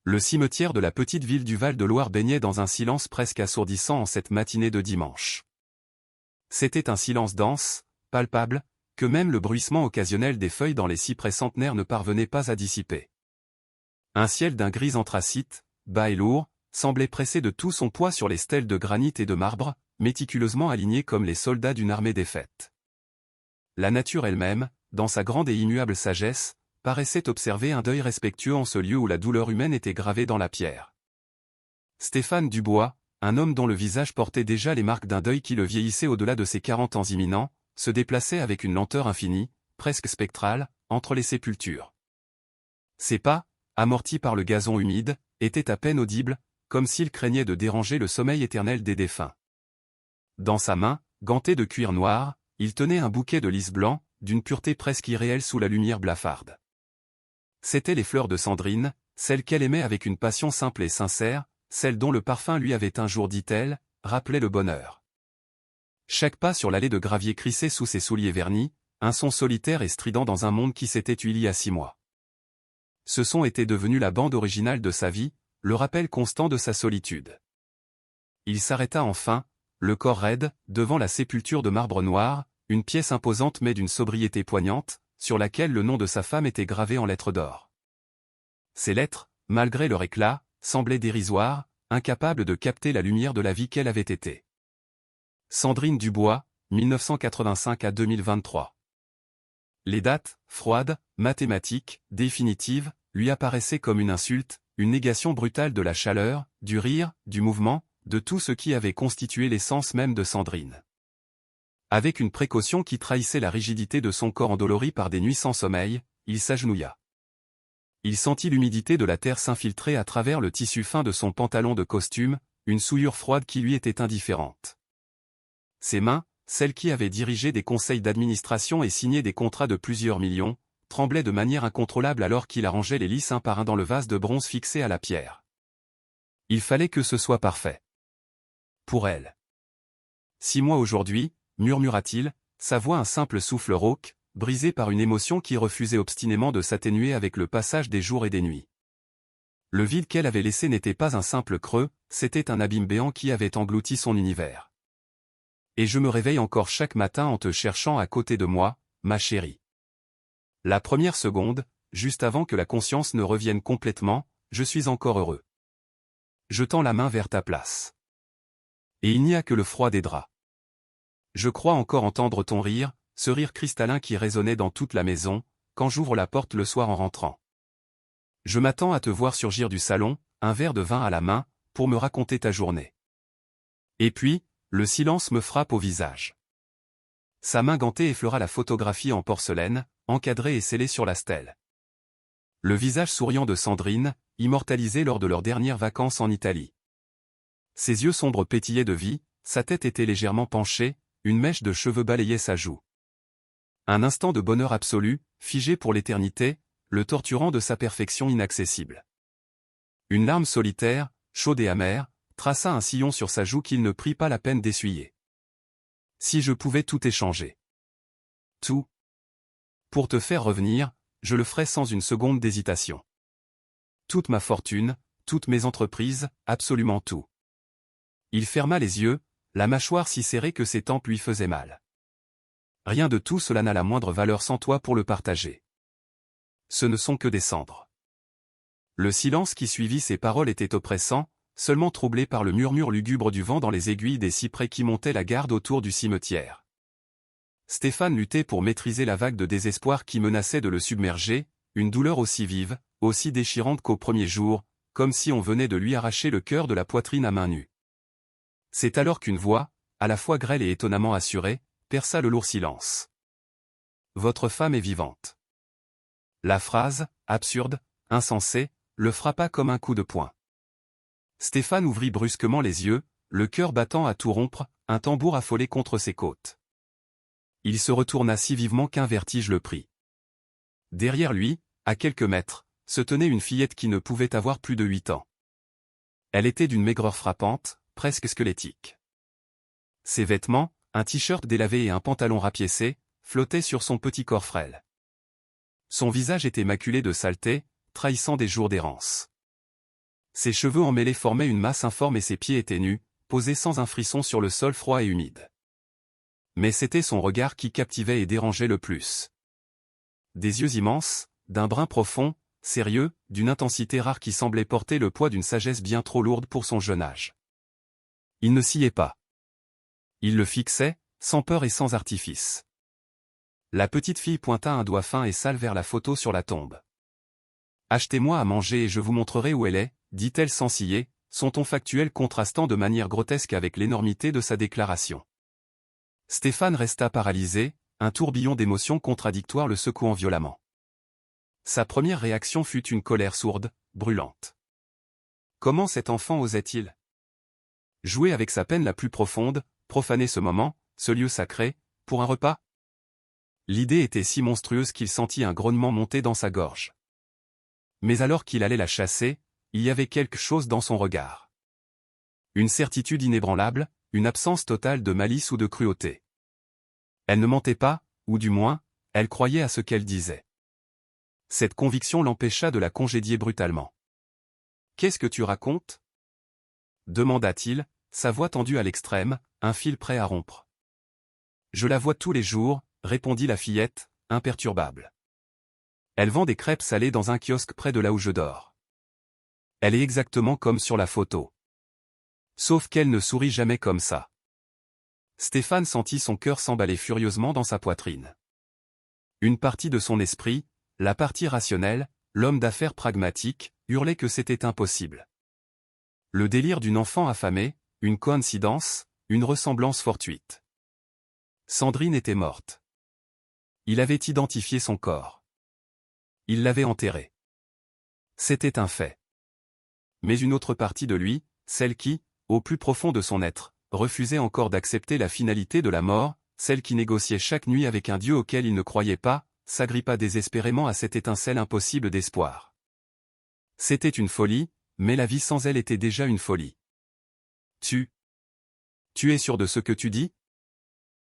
Le cimetière de la petite ville du Val-de-Loire baignait dans un silence presque assourdissant en cette matinée de dimanche. C'était un silence dense, palpable, que même le bruissement occasionnel des feuilles dans les cyprès centenaires ne parvenait pas à dissiper. Un ciel d'un gris anthracite, bas et lourd, semblait presser de tout son poids sur les stèles de granit et de marbre, méticuleusement alignées comme les soldats d'une armée défaite. La nature elle-même, dans sa grande et immuable sagesse, paraissait observer un deuil respectueux en ce lieu où la douleur humaine était gravée dans la pierre. Stéphane Dubois, un homme dont le visage portait déjà les marques d'un deuil qui le vieillissait au-delà de ses 40 ans imminents, se déplaçait avec une lenteur infinie, presque spectrale, entre les sépultures. Ses pas, amortis par le gazon humide, étaient à peine audibles, comme s'il craignait de déranger le sommeil éternel des défunts. Dans sa main, gantée de cuir noir, il tenait un bouquet de lys blanc, d'une pureté presque irréelle sous la lumière blafarde. C'étaient les fleurs de Sandrine, celles qu'elle aimait avec une passion simple et sincère, celles dont le parfum lui avait un jour, dit-elle, rappelé le bonheur. Chaque pas sur l'allée de gravier crissait sous ses souliers vernis, un son solitaire et strident dans un monde qui s'était tué il y a 6 mois. Ce son était devenu la bande originale de sa vie, le rappel constant de sa solitude. Il s'arrêta enfin, le corps raide, devant la sépulture de marbre noir, une pièce imposante mais d'une sobriété poignante, sur laquelle le nom de sa femme était gravé en lettres d'or. Ces lettres, malgré leur éclat, semblaient dérisoires, incapables de capter la lumière de la vie qu'elle avait été. Sandrine Dubois, 1985 à 2023. Les dates, froides, mathématiques, définitives, lui apparaissaient comme une insulte, une négation brutale de la chaleur, du rire, du mouvement, de tout ce qui avait constitué l'essence même de Sandrine. Avec une précaution qui trahissait la rigidité de son corps endolori par des nuits sans sommeil, il s'agenouilla. Il sentit l'humidité de la terre s'infiltrer à travers le tissu fin de son pantalon de costume, une souillure froide qui lui était indifférente. Ses mains, celles qui avaient dirigé des conseils d'administration et signé des contrats de plusieurs millions, tremblaient de manière incontrôlable alors qu'il arrangeait les lys un par un dans le vase de bronze fixé à la pierre. Il fallait que ce soit parfait. Pour elle. 6 mois aujourd'hui, murmura-t-il, sa voix un simple souffle rauque, brisé par une émotion qui refusait obstinément de s'atténuer avec le passage des jours et des nuits. Le vide qu'elle avait laissé n'était pas un simple creux, c'était un abîme béant qui avait englouti son univers. Et je me réveille encore chaque matin en te cherchant à côté de moi, ma chérie. La première seconde, juste avant que la conscience ne revienne complètement, je suis encore heureux. Je tends la main vers ta place. Et il n'y a que le froid des draps. Je crois encore entendre ton rire, ce rire cristallin qui résonnait dans toute la maison, quand j'ouvre la porte le soir en rentrant. Je m'attends à te voir surgir du salon, un verre de vin à la main, pour me raconter ta journée. Et puis, le silence me frappe au visage. Sa main gantée effleura la photographie en porcelaine, encadrée et scellée sur la stèle. Le visage souriant de Sandrine, immortalisé lors de leurs dernières vacances en Italie. Ses yeux sombres pétillaient de vie, sa tête était légèrement penchée, une mèche de cheveux balayait sa joue. Un instant de bonheur absolu, figé pour l'éternité, le torturant de sa perfection inaccessible. Une larme solitaire, chaude et amère, traça un sillon sur sa joue qu'il ne prit pas la peine d'essuyer. Si je pouvais tout échanger. Tout. Pour te faire revenir, je le ferais sans une seconde d'hésitation. Toute ma fortune, toutes mes entreprises, absolument tout. Il ferma les yeux, la mâchoire si serrée que ses tempes lui faisaient mal. Rien de tout cela n'a la moindre valeur sans toi pour le partager. Ce ne sont que des cendres. Le silence qui suivit ces paroles était oppressant, seulement troublé par le murmure lugubre du vent dans les aiguilles des cyprès qui montaient la garde autour du cimetière. Stéphane luttait pour maîtriser la vague de désespoir qui menaçait de le submerger, une douleur aussi vive, aussi déchirante qu'au premier jour, comme si on venait de lui arracher le cœur de la poitrine à main nue. C'est alors qu'une voix, à la fois grêle et étonnamment assurée, perça le lourd silence. Votre femme est vivante. La phrase, absurde, insensée, le frappa comme un coup de poing. Stéphane ouvrit brusquement les yeux, le cœur battant à tout rompre, un tambour affolé contre ses côtes. Il se retourna si vivement qu'un vertige le prit. Derrière lui, à quelques mètres, se tenait une fillette qui ne pouvait avoir plus de 8 ans. Elle était d'une maigreur frappante, presque squelettique. Ses vêtements, un t-shirt délavé et un pantalon rapiécé, flottaient sur son petit corps frêle. Son visage était maculé de saleté, trahissant des jours d'errance. Ses cheveux emmêlés formaient une masse informe et ses pieds étaient nus, posés sans un frisson sur le sol froid et humide. Mais c'était son regard qui captivait et dérangeait le plus. Des yeux immenses, d'un brun profond, sérieux, d'une intensité rare qui semblait porter le poids d'une sagesse bien trop lourde pour son jeune âge. Il ne sciait pas. Il le fixait, sans peur et sans artifice. La petite fille pointa un doigt fin et sale vers la photo sur la tombe. « Achetez-moi à manger et je vous montrerai où elle est », dit-elle sans ciller, son ton factuel contrastant de manière grotesque avec l'énormité de sa déclaration. Stéphane resta paralysé, un tourbillon d'émotions contradictoires le secouant violemment. Sa première réaction fut une colère sourde, brûlante. Comment cet enfant osait-il jouer avec sa peine la plus profonde, profaner ce moment, ce lieu sacré, pour un repas? L'idée était si monstrueuse qu'il sentit un grognement monter dans sa gorge. Mais alors qu'il allait la chasser, il y avait quelque chose dans son regard. Une certitude inébranlable, une absence totale de malice ou de cruauté. Elle ne mentait pas, ou du moins, elle croyait à ce qu'elle disait. Cette conviction l'empêcha de la congédier brutalement. « Qu'est-ce que tu racontes ?» demanda-t-il, sa voix tendue à l'extrême, un fil prêt à rompre. « Je la vois tous les jours, » répondit la fillette, imperturbable. « Elle vend des crêpes salées dans un kiosque près de là où je dors. Elle est exactement comme sur la photo. Sauf qu'elle ne sourit jamais comme ça. » Stéphane sentit son cœur s'emballer furieusement dans sa poitrine. Une partie de son esprit, la partie rationnelle, l'homme d'affaires pragmatique, hurlait que c'était impossible. Le délire d'une enfant affamée, une coïncidence, une ressemblance fortuite. Sandrine était morte. Il avait identifié son corps. Il l'avait enterré. C'était un fait. Mais une autre partie de lui, celle qui, au plus profond de son être, refusait encore d'accepter la finalité de la mort, celle qui négociait chaque nuit avec un Dieu auquel il ne croyait pas, s'agrippa désespérément à cette étincelle impossible d'espoir. C'était une folie, mais la vie sans elle était déjà une folie. « Tu es sûr de ce que tu dis ?»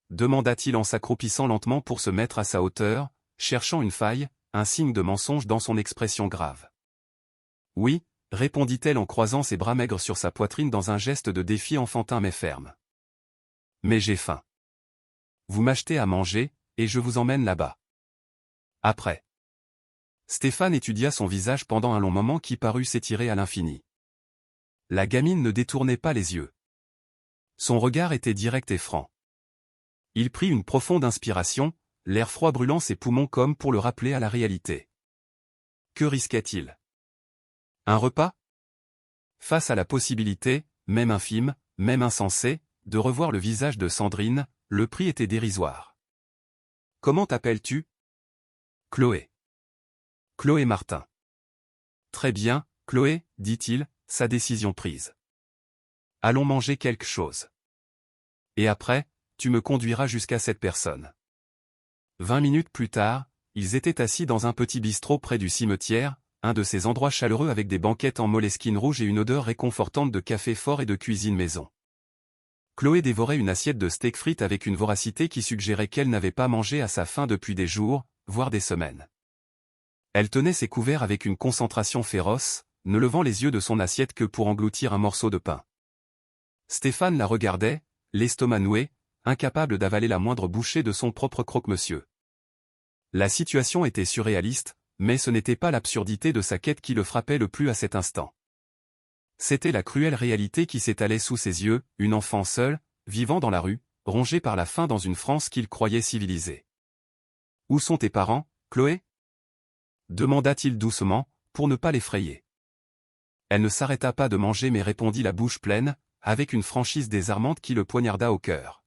demanda-t-il en s'accroupissant lentement pour se mettre à sa hauteur, cherchant une faille, un signe de mensonge dans son expression grave. « Oui, » répondit-elle en croisant ses bras maigres sur sa poitrine dans un geste de défi enfantin mais ferme. « Mais j'ai faim. Vous m'achetez à manger, et je vous emmène là-bas. Après. » Stéphane étudia son visage pendant un long moment qui parut s'étirer à l'infini. La gamine ne détournait pas les yeux. Son regard était direct et franc. Il prit une profonde inspiration, l'air froid brûlant ses poumons comme pour le rappeler à la réalité. Que risquait-il? Un repas? Face à la possibilité, même infime, même insensée, de revoir le visage de Sandrine, le prix était dérisoire. « Comment t'appelles-tu » ? « Chloé. »« Chloé Martin. »« Très bien, Chloé, » dit-il, sa décision prise. « Allons manger quelque chose. Et après, tu me conduiras jusqu'à cette personne. » 20 minutes plus tard, ils étaient assis dans un petit bistrot près du cimetière, un de ces endroits chaleureux avec des banquettes en moleskine rouge et une odeur réconfortante de café fort et de cuisine maison. Chloé dévorait une assiette de steak frites avec une voracité qui suggérait qu'elle n'avait pas mangé à sa faim depuis des jours, voire des semaines. Elle tenait ses couverts avec une concentration féroce, ne levant les yeux de son assiette que pour engloutir un morceau de pain. Stéphane la regardait, l'estomac noué, incapable d'avaler la moindre bouchée de son propre croque-monsieur. La situation était surréaliste, mais ce n'était pas l'absurdité de sa quête qui le frappait le plus à cet instant. C'était la cruelle réalité qui s'étalait sous ses yeux, une enfant seule, vivant dans la rue, rongée par la faim dans une France qu'il croyait civilisée. « Où sont tes parents, Chloé » demanda-t-il doucement, pour ne pas l'effrayer. Elle ne s'arrêta pas de manger mais répondit la bouche pleine, avec une franchise désarmante qui le poignarda au cœur.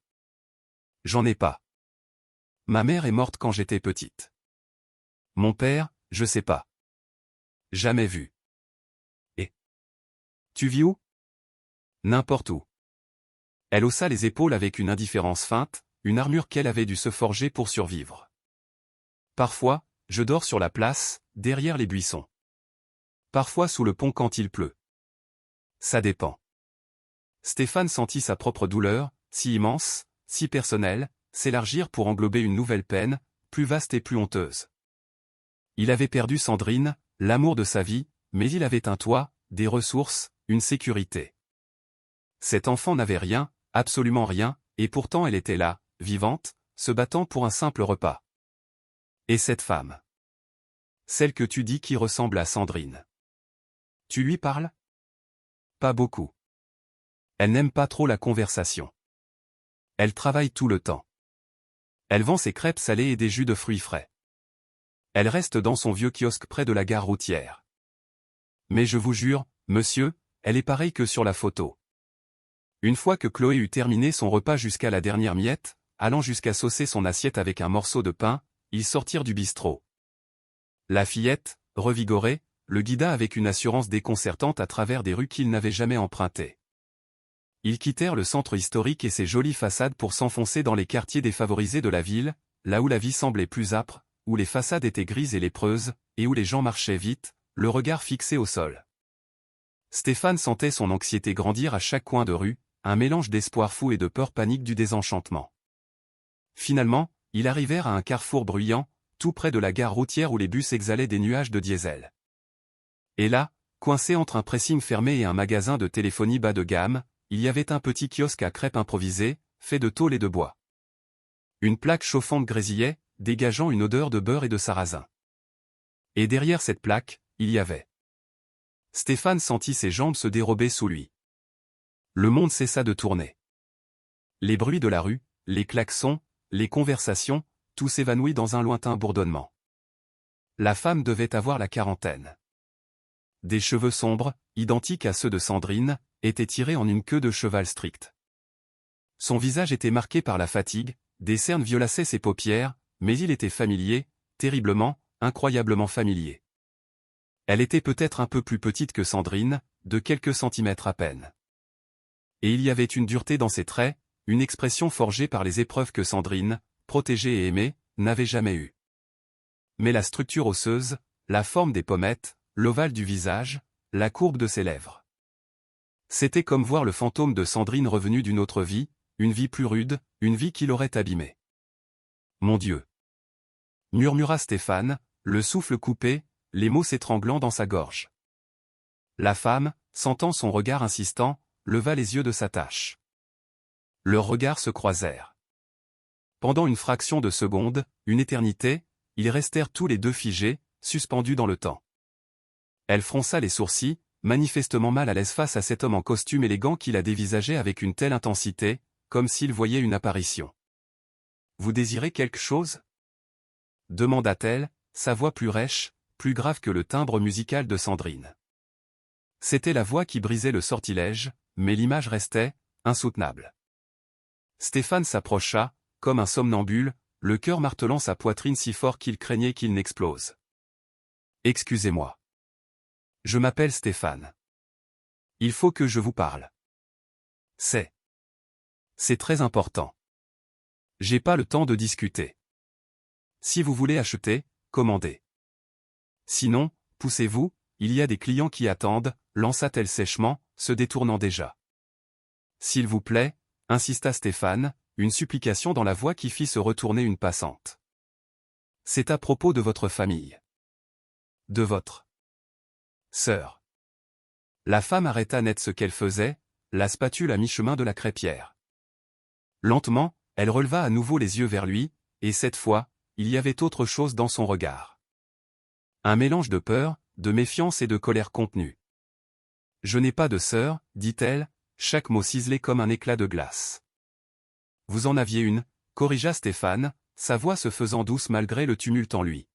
« J'en ai pas. Ma mère est morte quand j'étais petite. Mon père, je sais pas. Jamais vu. Et tu vis où ? N'importe où. » Elle haussa les épaules avec une indifférence feinte, une armure qu'elle avait dû se forger pour survivre. « Parfois, je dors sur la place, derrière les buissons. Parfois sous le pont quand il pleut. Ça dépend. » Stéphane sentit sa propre douleur, si immense, si personnelle, s'élargir pour englober une nouvelle peine, plus vaste et plus honteuse. Il avait perdu Sandrine, l'amour de sa vie, mais il avait un toit, des ressources, une sécurité. Cet enfant n'avait rien, absolument rien, et pourtant elle était là, vivante, se battant pour un simple repas. Et cette femme? Celle que tu dis qui ressemble à Sandrine. Tu lui parles? Pas beaucoup. Elle n'aime pas trop la conversation. Elle travaille tout le temps. Elle vend ses crêpes salées et des jus de fruits frais. Elle reste dans son vieux kiosque près de la gare routière. Mais je vous jure, monsieur, elle est pareille que sur la photo. Une fois que Chloé eut terminé son repas jusqu'à la dernière miette, allant jusqu'à saucer son assiette avec un morceau de pain, ils sortirent du bistrot. La fillette, revigorée, le guida avec une assurance déconcertante à travers des rues qu'il n'avait jamais empruntées. Ils quittèrent le centre historique et ses jolies façades pour s'enfoncer dans les quartiers défavorisés de la ville, là où la vie semblait plus âpre, où les façades étaient grises et lépreuses, et où les gens marchaient vite, le regard fixé au sol. Stéphane sentait son anxiété grandir à chaque coin de rue, un mélange d'espoir fou et de peur panique du désenchantement. Finalement, ils arrivèrent à un carrefour bruyant, tout près de la gare routière où les bus exhalaient des nuages de diesel. Et là, coincé entre un pressing fermé et un magasin de téléphonie bas de gamme, il y avait un petit kiosque à crêpes improvisé, fait de tôle et de bois. Une plaque chauffante grésillait, dégageant une odeur de beurre et de sarrasin. Et derrière cette plaque, il y avait. Stéphane sentit ses jambes se dérober sous lui. Le monde cessa de tourner. Les bruits de la rue, les klaxons, les conversations, tout s'évanouit dans un lointain bourdonnement. La femme devait avoir la quarantaine. Des cheveux sombres, identiques à ceux de Sandrine, étaient tirés en une queue de cheval stricte. Son visage était marqué par la fatigue, des cernes violacées ses paupières, mais il était familier, terriblement, incroyablement familier. Elle était peut-être un peu plus petite que Sandrine, de quelques centimètres à peine. Et il y avait une dureté dans ses traits, une expression forgée par les épreuves que Sandrine, protégée et aimée, n'avait jamais eues. Mais la structure osseuse, la forme des pommettes, l'ovale du visage, la courbe de ses lèvres. C'était comme voir le fantôme de Sandrine revenu d'une autre vie, une vie plus rude, une vie qui l'aurait abîmée. Mon Dieu! Murmura Stéphane, le souffle coupé, les mots s'étranglant dans sa gorge. La femme, sentant son regard insistant, leva les yeux de sa tâche. Leurs regards se croisèrent. Pendant une fraction de seconde, une éternité, ils restèrent tous les deux figés, suspendus dans le temps. Elle fronça les sourcils, manifestement mal à l'aise face à cet homme en costume élégant qui la dévisageait avec une telle intensité, comme s'il voyait une apparition. « Vous désirez quelque chose » demanda-t-elle, sa voix plus rêche, plus grave que le timbre musical de Sandrine. C'était la voix qui brisait le sortilège, mais l'image restait, insoutenable. Stéphane s'approcha, comme un somnambule, le cœur martelant sa poitrine si fort qu'il craignait qu'il n'explose. « Excusez-moi. Je m'appelle Stéphane. Il faut que je vous parle. C'est très important. J'ai pas le temps de discuter. Si vous voulez acheter, commandez. Sinon, poussez-vous, il y a des clients qui attendent, lança-t-elle sèchement, se détournant déjà. S'il vous plaît, insista Stéphane, une supplication dans la voix qui fit se retourner une passante. C'est à propos de votre famille. De votre sœur. La femme arrêta net ce qu'elle faisait, la spatule à mi-chemin de la crêpière. Lentement, elle releva à nouveau les yeux vers lui, et cette fois, il y avait autre chose dans son regard. Un mélange de peur, de méfiance et de colère contenue. « Je n'ai pas de sœur, dit-elle, chaque mot ciselé comme un éclat de glace. Vous en aviez une, corrigea Stéphane, sa voix se faisant douce malgré le tumulte en lui.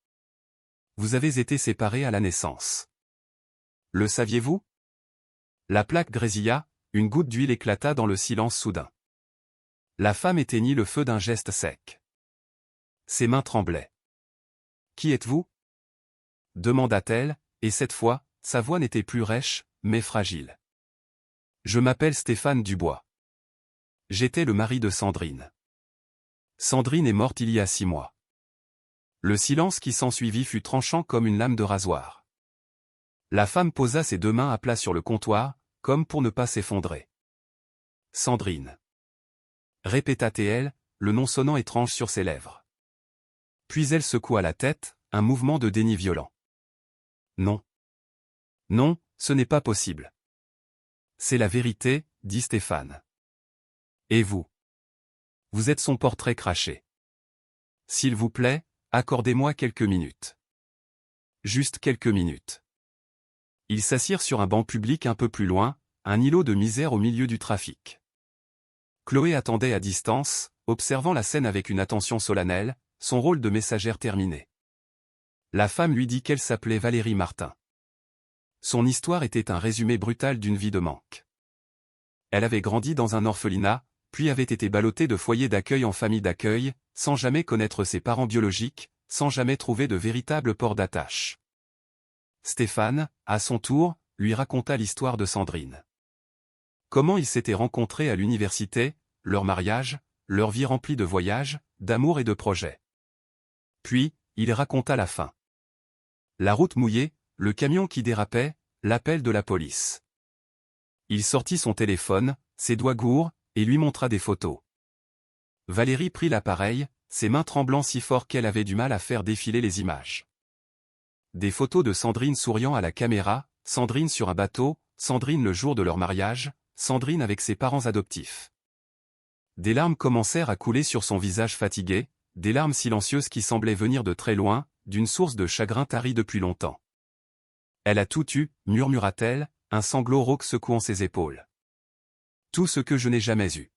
Vous avez été séparés à la naissance. Le saviez-vous ? La plaque grésilla, une goutte d'huile éclata dans le silence soudain. La femme éteignit le feu d'un geste sec. Ses mains tremblaient. « Qui êtes-vous ? » demanda-t-elle, et cette fois, sa voix n'était plus rêche, mais fragile. « Je m'appelle Stéphane Dubois. J'étais le mari de Sandrine. Sandrine est morte il y a 6 mois. » Le silence qui s'ensuivit fut tranchant comme une lame de rasoir. La femme posa ses 2 mains à plat sur le comptoir, comme pour ne pas s'effondrer. « Sandrine. » répéta-t-elle, le nom sonnant étrange sur ses lèvres. Puis elle secoua la tête, un mouvement de déni violent. « Non. Non, ce n'est pas possible. C'est la vérité, dit Stéphane. Et vous? Vous êtes son portrait craché. S'il vous plaît, accordez-moi quelques minutes. Juste quelques minutes. Ils s'assirent sur un banc public un peu plus loin, un îlot de misère au milieu du trafic. Chloé attendait à distance, observant la scène avec une attention solennelle, son rôle de messagère terminé. La femme lui dit qu'elle s'appelait Valérie Martin. Son histoire était un résumé brutal d'une vie de manque. Elle avait grandi dans un orphelinat, puis avait été ballottée de foyer d'accueil en famille d'accueil, sans jamais connaître ses parents biologiques, sans jamais trouver de véritable port d'attache. Stéphane, à son tour, lui raconta l'histoire de Sandrine. Comment ils s'étaient rencontrés à l'université, leur mariage, leur vie remplie de voyages, d'amour et de projets. Puis, il raconta la fin. La route mouillée, le camion qui dérapait, l'appel de la police. Il sortit son téléphone, ses doigts gourds, et lui montra des photos. Valérie prit l'appareil, ses mains tremblant si fort qu'elle avait du mal à faire défiler les images. Des photos de Sandrine souriant à la caméra, Sandrine sur un bateau, Sandrine le jour de leur mariage, Sandrine avec ses parents adoptifs. Des larmes commencèrent à couler sur son visage fatigué, des larmes silencieuses qui semblaient venir de très loin, d'une source de chagrin tari depuis longtemps. Elle a tout eu, murmura-t-elle, un sanglot rauque secouant ses épaules. Tout ce que je n'ai jamais eu.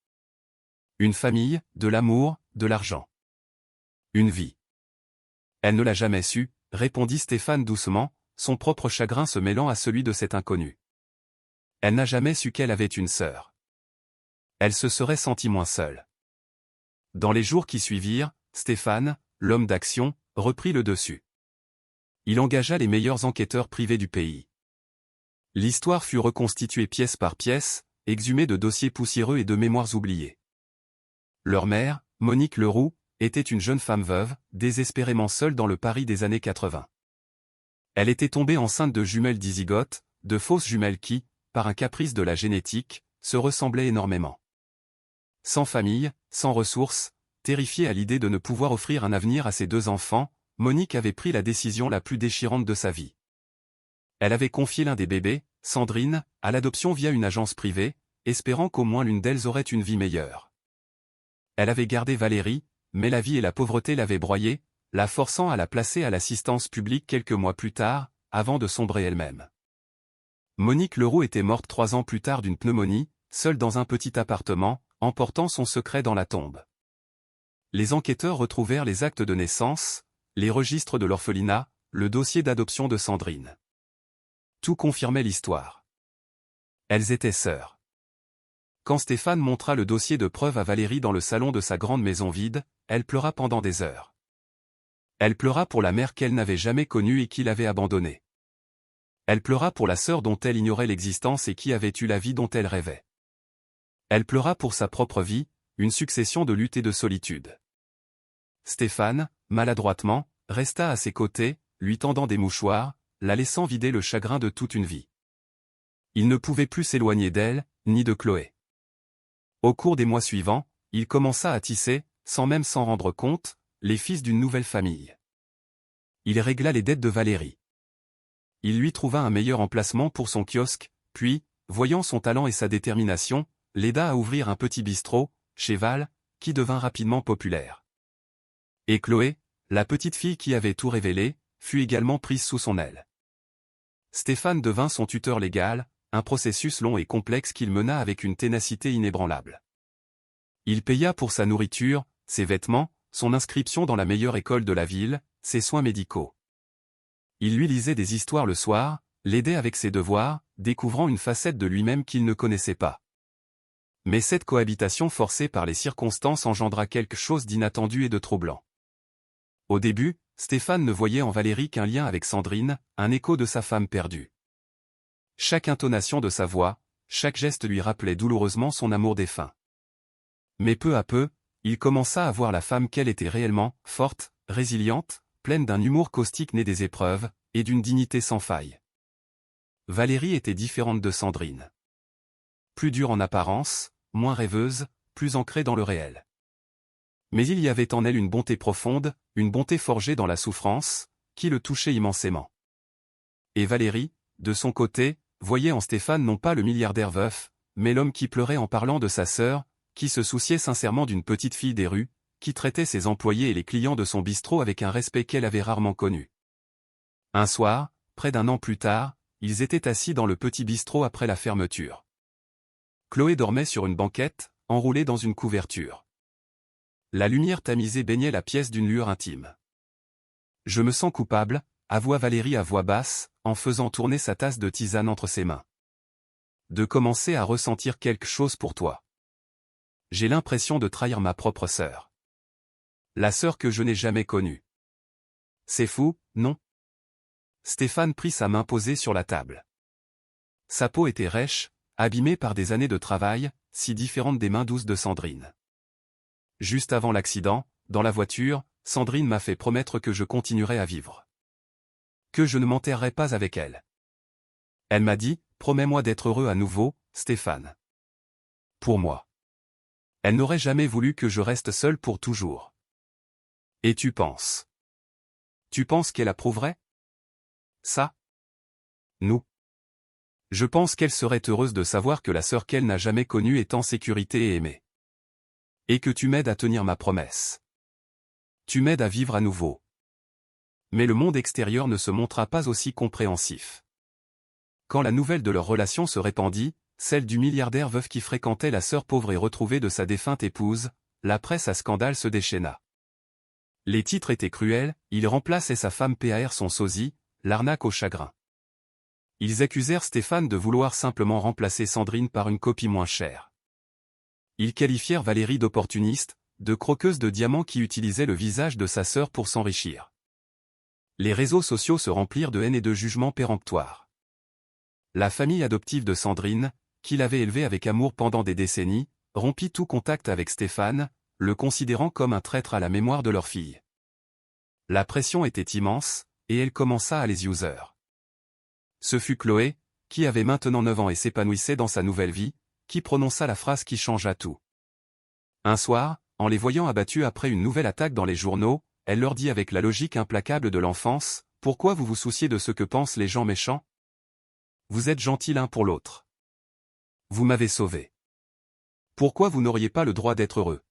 Une famille, de l'amour, de l'argent. Une vie. Elle ne l'a jamais su, répondit Stéphane doucement, son propre chagrin se mêlant à celui de cet inconnu. Elle n'a jamais su qu'elle avait une sœur. Elle se serait sentie moins seule. Dans les jours qui suivirent, Stéphane, l'homme d'action, reprit le dessus. Il engagea les meilleurs enquêteurs privés du pays. L'histoire fut reconstituée pièce par pièce, exhumée de dossiers poussiéreux et de mémoires oubliées. Leur mère, Monique Leroux, était une jeune femme veuve, désespérément seule dans le Paris des années 80. Elle était tombée enceinte de jumelles dizygotes, de fausses jumelles qui, par un caprice de la génétique, se ressemblaient énormément. Sans famille, sans ressources, terrifiée à l'idée de ne pouvoir offrir un avenir à ses deux enfants, Monique avait pris la décision la plus déchirante de sa vie. Elle avait confié l'un des bébés, Sandrine, à l'adoption via une agence privée, espérant qu'au moins l'une d'elles aurait une vie meilleure. Elle avait gardé Valérie, mais la vie et la pauvreté l'avaient broyée, la forçant à la placer à l'assistance publique quelques mois plus tard, avant de sombrer elle-même. Monique Leroux était morte 3 ans plus tard d'une pneumonie, seule dans un petit appartement, emportant son secret dans la tombe. Les enquêteurs retrouvèrent les actes de naissance, les registres de l'orphelinat, le dossier d'adoption de Sandrine. Tout confirmait l'histoire. Elles étaient sœurs. Quand Stéphane montra le dossier de preuve à Valérie dans le salon de sa grande maison vide, elle pleura pendant des heures. Elle pleura pour la mère qu'elle n'avait jamais connue et qui l'avait abandonnée. Elle pleura pour la sœur dont elle ignorait l'existence et qui avait eu la vie dont elle rêvait. Elle pleura pour sa propre vie, une succession de luttes et de solitude. Stéphane, maladroitement, resta à ses côtés, lui tendant des mouchoirs, la laissant vider le chagrin de toute une vie. Il ne pouvait plus s'éloigner d'elle, ni de Chloé. Au cours des mois suivants, il commença à tisser, sans même s'en rendre compte, les fils d'une nouvelle famille. Il régla les dettes de Valérie. Il lui trouva un meilleur emplacement pour son kiosque, puis, voyant son talent et sa détermination, l'aida à ouvrir un petit bistrot, chez Val, qui devint rapidement populaire. Et Chloé, la petite fille qui avait tout révélé, fut également prise sous son aile. Stéphane devint son tuteur légal, un processus long et complexe qu'il mena avec une ténacité inébranlable. Il paya pour sa nourriture, ses vêtements, son inscription dans la meilleure école de la ville, ses soins médicaux. Il lui lisait des histoires le soir, l'aidait avec ses devoirs, découvrant une facette de lui-même qu'il ne connaissait pas. Mais cette cohabitation forcée par les circonstances engendra quelque chose d'inattendu et de troublant. Au début, Stéphane ne voyait en Valérie qu'un lien avec Sandrine, un écho de sa femme perdue. Chaque intonation de sa voix, chaque geste lui rappelait douloureusement son amour défunt. Mais peu à peu, il commença à voir la femme qu'elle était réellement, forte, résiliente, pleine d'un humour caustique né des épreuves, et d'une dignité sans faille. Valérie était différente de Sandrine. Plus dure en apparence, moins rêveuse, plus ancrée dans le réel. Mais il y avait en elle une bonté profonde, une bonté forgée dans la souffrance, qui le touchait immensément. Et Valérie, de son côté, voyait en Stéphane non pas le milliardaire veuf, mais l'homme qui pleurait en parlant de sa sœur, qui se souciait sincèrement d'une petite fille des rues, qui traitait ses employés et les clients de son bistrot avec un respect qu'elle avait rarement connu. Un soir, près d'un an plus tard, ils étaient assis dans le petit bistrot après la fermeture. Chloé dormait sur une banquette, enroulée dans une couverture. La lumière tamisée baignait la pièce d'une lueur intime. « Je me sens coupable », avoua Valérie à voix basse, en faisant tourner sa tasse de tisane entre ses mains. « De commencer à ressentir quelque chose pour toi. J'ai l'impression de trahir ma propre sœur. La sœur que je n'ai jamais connue. C'est fou, non ?» Stéphane prit sa main posée sur la table. Sa peau était rêche, abîmée par des années de travail, si différente des mains douces de Sandrine. Juste avant l'accident, dans la voiture, Sandrine m'a fait promettre que je continuerais à vivre. Que je ne m'enterrerais pas avec elle. Elle m'a dit, promets-moi d'être heureux à nouveau, Stéphane. Pour moi. Elle n'aurait jamais voulu que je reste seul pour toujours. Et tu penses? Tu penses qu'elle approuverait? Ça? Nous. Je pense qu'elle serait heureuse de savoir que la sœur qu'elle n'a jamais connue est en sécurité et aimée. Et que tu m'aides à tenir ma promesse. Tu m'aides à vivre à nouveau. Mais le monde extérieur ne se montra pas aussi compréhensif. Quand la nouvelle de leur relation se répandit, celle du milliardaire veuf qui fréquentait la sœur pauvre et retrouvée de sa défunte épouse, la presse à scandale se déchaîna. Les titres étaient cruels, il remplaçait sa femme par son sosie, l'arnaque au chagrin. Ils accusèrent Stéphane de vouloir simplement remplacer Sandrine par une copie moins chère. Ils qualifièrent Valérie d'opportuniste, de croqueuse de diamants qui utilisait le visage de sa sœur pour s'enrichir. Les réseaux sociaux se remplirent de haine et de jugements péremptoires. La famille adoptive de Sandrine, qui l'avait élevée avec amour pendant des décennies, rompit tout contact avec Stéphane, le considérant comme un traître à la mémoire de leur fille. La pression était immense, et elle commença à les user. Ce fut Chloé, qui avait maintenant 9 ans et s'épanouissait dans sa nouvelle vie, qui prononça la phrase qui changea tout. Un soir, en les voyant abattus après une nouvelle attaque dans les journaux, elle leur dit avec la logique implacable de l'enfance, « Pourquoi vous vous souciez de ce que pensent les gens méchants? Vous êtes gentils l'un pour l'autre. Vous m'avez sauvé. Pourquoi vous n'auriez pas le droit d'être heureux ?»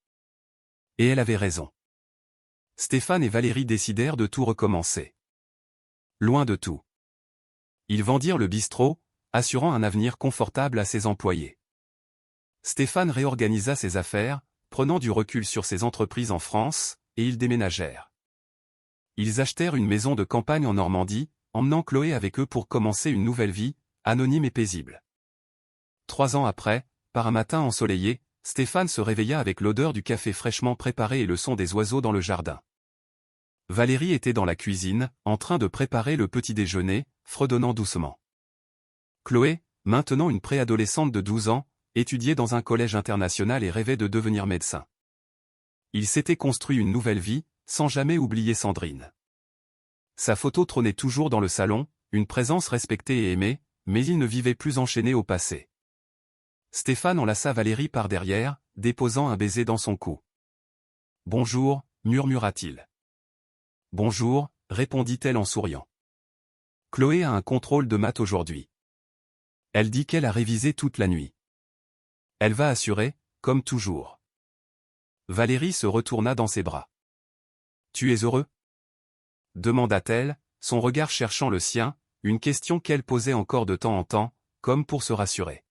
Et elle avait raison. Stéphane et Valérie décidèrent de tout recommencer. Loin de tout. Ils vendirent le bistrot, assurant un avenir confortable à ses employés. Stéphane réorganisa ses affaires, prenant du recul sur ses entreprises en France, et ils déménagèrent. Ils achetèrent une maison de campagne en Normandie, emmenant Chloé avec eux pour commencer une nouvelle vie, anonyme et paisible. 3 ans après, par un matin ensoleillé, Stéphane se réveilla avec l'odeur du café fraîchement préparé et le son des oiseaux dans le jardin. Valérie était dans la cuisine, en train de préparer le petit déjeuner, fredonnant doucement. Chloé, maintenant une préadolescente de 12 ans, étudiait dans un collège international et rêvait de devenir médecin. Il s'était construit une nouvelle vie, sans jamais oublier Sandrine. Sa photo trônait toujours dans le salon, une présence respectée et aimée, mais il ne vivait plus enchaîné au passé. Stéphane enlaça Valérie par derrière, déposant un baiser dans son cou. « Bonjour », murmura-t-il. « Bonjour », répondit-elle en souriant. Chloé a un contrôle de maths aujourd'hui. Elle dit qu'elle a révisé toute la nuit. Elle va assurer, comme toujours. Valérie se retourna dans ses bras. « Tu es heureux ?» demanda-t-elle, son regard cherchant le sien, une question qu'elle posait encore de temps en temps, comme pour se rassurer.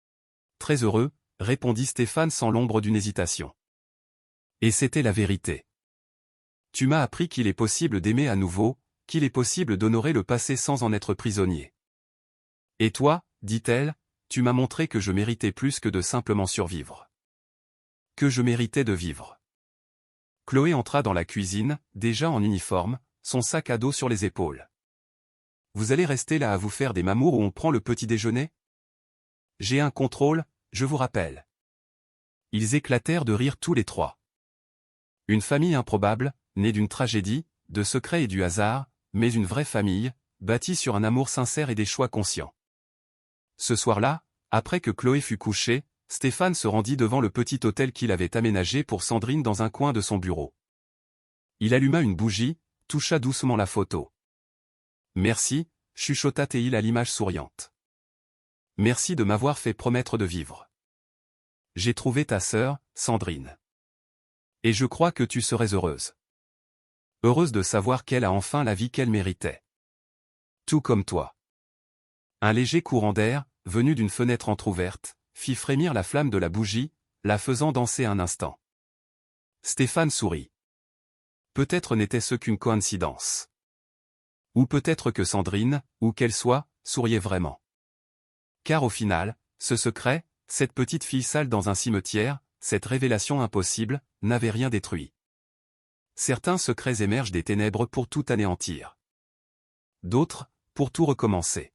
« Très heureux », répondit Stéphane sans l'ombre d'une hésitation. Et c'était la vérité. « Tu m'as appris qu'il est possible d'aimer à nouveau, qu'il est possible d'honorer le passé sans en être prisonnier. Et toi, dit-elle, tu m'as montré que je méritais plus que de simplement survivre. Que je méritais de vivre. » Chloé entra dans la cuisine, déjà en uniforme, son sac à dos sur les épaules. « Vous allez rester là à vous faire des mamours où on prend le petit déjeuner? J'ai un contrôle, je vous rappelle. » Ils éclatèrent de rire tous les trois. Une famille improbable, née d'une tragédie, de secrets et du hasard, mais une vraie famille, bâtie sur un amour sincère et des choix conscients. Ce soir-là, après que Chloé fut couchée, Stéphane se rendit devant le petit hôtel qu'il avait aménagé pour Sandrine dans un coin de son bureau. Il alluma une bougie, toucha doucement la photo. « Merci », chuchota-t-il à l'image souriante. Merci de m'avoir fait promettre de vivre. J'ai trouvé ta sœur, Sandrine. Et je crois que tu serais heureuse. Heureuse de savoir qu'elle a enfin la vie qu'elle méritait. Tout comme toi. Un léger courant d'air, venu d'une fenêtre entr'ouverte, fit frémir la flamme de la bougie, la faisant danser un instant. Stéphane sourit. Peut-être n'était-ce qu'une coïncidence. Ou peut-être que Sandrine, où qu'elle soit, souriait vraiment. Car au final, ce secret, cette petite fille sale dans un cimetière, cette révélation impossible, n'avait rien détruit. Certains secrets émergent des ténèbres pour tout anéantir. D'autres, pour tout recommencer.